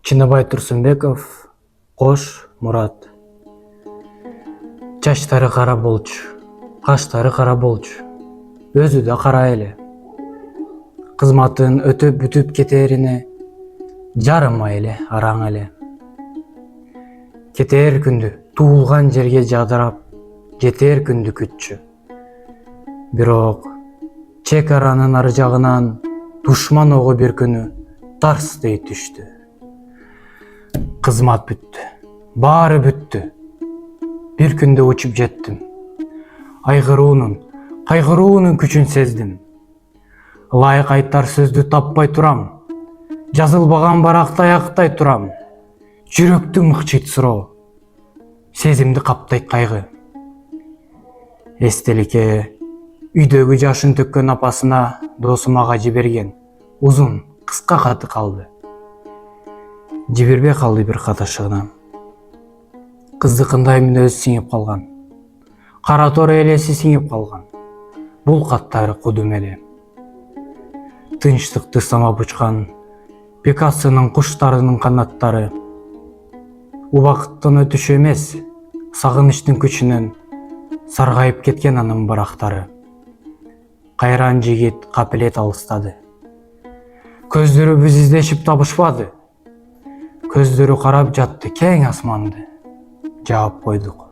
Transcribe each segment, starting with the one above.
Чыныбай Турсунбеков, Кош Мурат. Чачтары кара болчу, каштары кара болчу, өзү да кара эле. Кызматын өтөп бүтүп кетерине жарымай эле, араң эле. Кетер күндү туулган жерге жадырап, жетер күндү күтчү. Бирок чек аранын ары жагынан душман ого бир күнү тарс дей түштү. Кызмат бүттү, баары бүттү. Бир күндө учуп жеттим. Кайгыруунун күчүн сездим. Ылайык айтар сөздү таппай турам. Жазылбаган баракты аяктай турам. Жүрөктү мыкчыйт суроо, сезимди каптайт кайгы. Эстеликке үйдөгү жашын төккөн апасына досум ага жиберген узун, кыска каты калды. Жибербей калды бир катышыгына. Кыздыкындай мүнөзү сиңип калган. Кара тори элеси сиңип калган. Бул каттары кудум эле. Тынчтыкты самап учкан Пикассонун куштарынын канаттары. Убакыттын өтүшү эмес, сагынычтын күчүнөн саргайып кеткен анын барактары. Кайран жигит капелет алыстады. Көздөрү биз издешип табышпады. Көздөрү карап жатты кең асманды. Жаап койдук.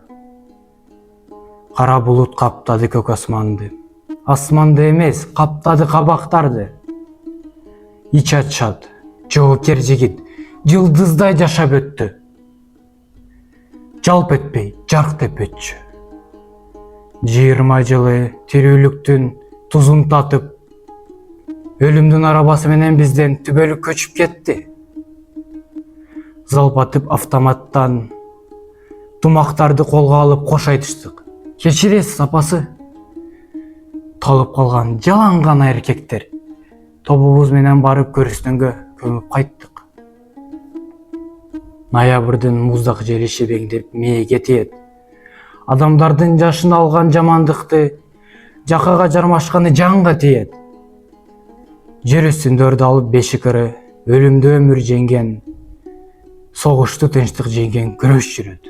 Кара булут каптады көк асманды. Асманды эмес, каптады кабактарды. Ич ачат, жоокер жигит жылдыздай жашап өттү. Жалп этпей, жарктеп өтчү. 20 жылы тирүүлүктүн тузун татып, өлүмдүн арабасы менен бизден түбөлүк көчүп кетти. Залпатып автоматтан тумактарды колго алып кош айтыштык. Кечиресиз апасы. Талып калган жалаң гана эркектер тобубуз менен барып көрүстөнгө көмүп кайттык. Ноябрдын муздак жели шебеңдеп мээге тиет. Адамдардын жашын алган жамандыкты жакага жармашканы жанга тиет. Жер үстүндөрдү алып бешикыры өлүмдү өмүр жеңген, согушту тынчтык жеңген күрөш жүрөт.